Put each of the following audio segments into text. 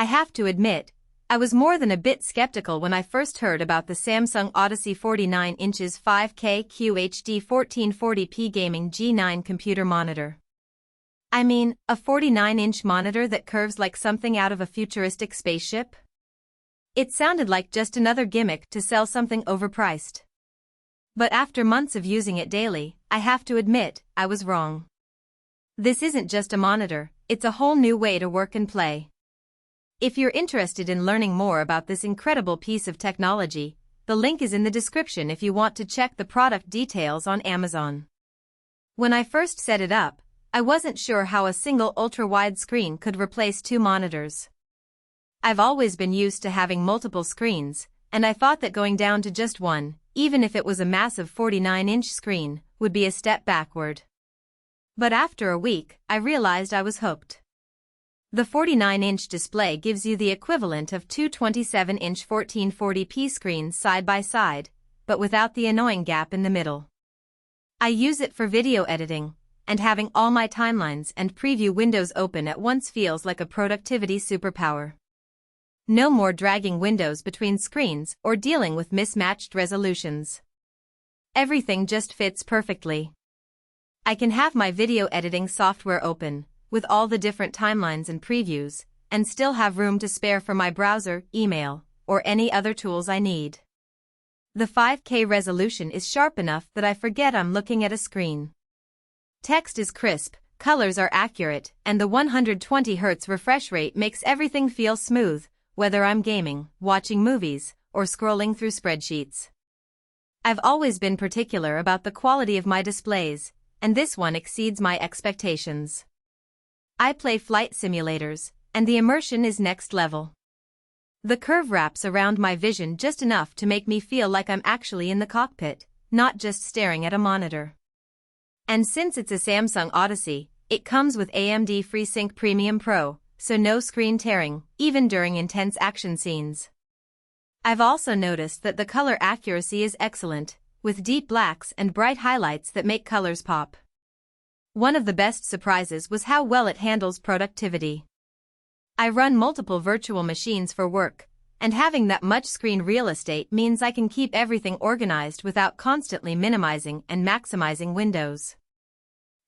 I have to admit, I was more than a bit skeptical when I first heard about the Samsung Odyssey 49 inches 5K QHD 1440p gaming G9 computer monitor. I mean, a 49-inch monitor that curves like something out of a futuristic spaceship? It sounded like just another gimmick to sell something overpriced. But after months of using it daily, I have to admit, I was wrong. This isn't just a monitor, it's a whole new way to work and play. If you're interested in learning more about this incredible piece of technology, the link is in the description if you want to check the product details on Amazon. When I first set it up, I wasn't sure how a single ultra-wide screen could replace two monitors. I've always been used to having multiple screens, and I thought that going down to just one, even if it was a massive 49-inch screen, would be a step backward. But after a week, I realized I was hooked. The 49-inch display gives you the equivalent of two 27-inch 1440p screens side by side, but without the annoying gap in the middle. I use it for video editing, and having all my timelines and preview windows open at once feels like a productivity superpower. No more dragging windows between screens or dealing with mismatched resolutions. Everything just fits perfectly. I can have my video editing software open, with all the different timelines and previews, and still have room to spare for my browser, email, or any other tools I need. The 5K resolution is sharp enough that I forget I'm looking at a screen. Text is crisp, colors are accurate, and the 120Hz refresh rate makes everything feel smooth, whether I'm gaming, watching movies, or scrolling through spreadsheets. I've always been particular about the quality of my displays, and this one exceeds my expectations. I play flight simulators, and the immersion is next level. The curve wraps around my vision just enough to make me feel like I'm actually in the cockpit, not just staring at a monitor. And since it's a Samsung Odyssey, it comes with AMD FreeSync Premium Pro, so no screen tearing, even during intense action scenes. I've also noticed that the color accuracy is excellent, with deep blacks and bright highlights that make colors pop. One of the best surprises was how well it handles productivity. I run multiple virtual machines for work, and having that much screen real estate means I can keep everything organized without constantly minimizing and maximizing windows.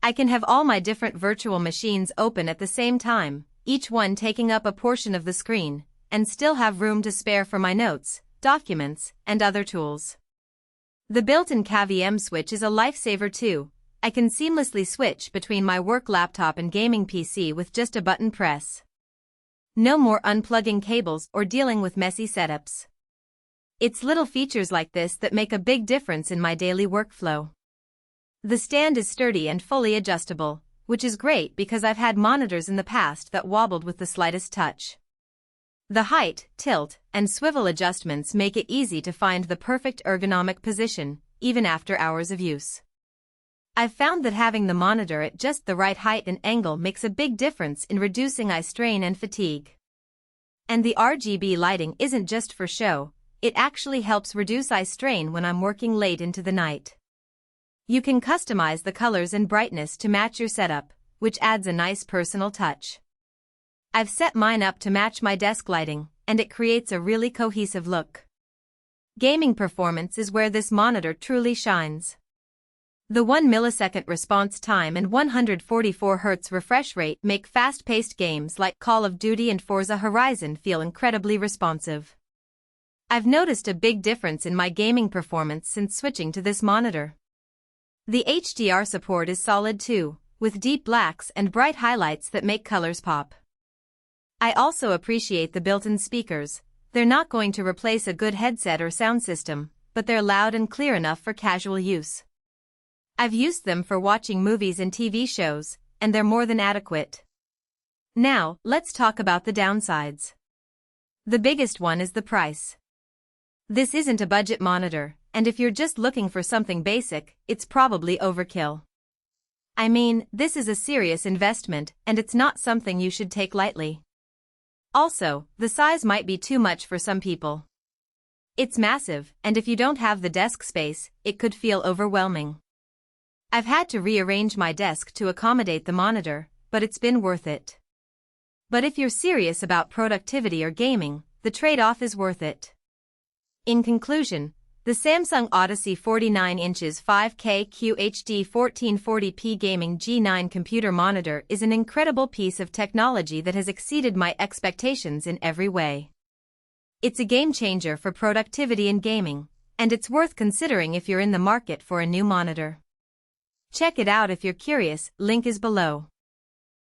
I can have all my different virtual machines open at the same time, each one taking up a portion of the screen, and still have room to spare for my notes, documents, and other tools. The built-in KVM switch is a lifesaver too. I can seamlessly switch between my work laptop and gaming PC with just a button press. No more unplugging cables or dealing with messy setups. It's little features like this that make a big difference in my daily workflow. The stand is sturdy and fully adjustable, which is great because I've had monitors in the past that wobbled with the slightest touch. The height, tilt, and swivel adjustments make it easy to find the perfect ergonomic position, even after hours of use. I've found that having the monitor at just the right height and angle makes a big difference in reducing eye strain and fatigue. And the RGB lighting isn't just for show, it actually helps reduce eye strain when I'm working late into the night. You can customize the colors and brightness to match your setup, which adds a nice personal touch. I've set mine up to match my desk lighting, and it creates a really cohesive look. Gaming performance is where this monitor truly shines. The 1 millisecond response time and 144Hz refresh rate make fast-paced games like Call of Duty and Forza Horizon feel incredibly responsive. I've noticed a big difference in my gaming performance since switching to this monitor. The HDR support is solid too, with deep blacks and bright highlights that make colors pop. I also appreciate the built-in speakers. They're not going to replace a good headset or sound system, but they're loud and clear enough for casual use. I've used them for watching movies and TV shows, and they're more than adequate. Now, let's talk about the downsides. The biggest one is the price. This isn't a budget monitor, and if you're just looking for something basic, it's probably overkill. I mean, this is a serious investment, and it's not something you should take lightly. Also, the size might be too much for some people. It's massive, and if you don't have the desk space, it could feel overwhelming. I've had to rearrange my desk to accommodate the monitor, but it's been worth it. But if you're serious about productivity or gaming, the trade-off is worth it. In conclusion, the Samsung Odyssey 49 inches 5K QHD 1440p gaming G9 computer monitor is an incredible piece of technology that has exceeded my expectations in every way. It's a game changer for productivity and gaming, and it's worth considering if you're in the market for a new monitor. Check it out if you're curious, link is below.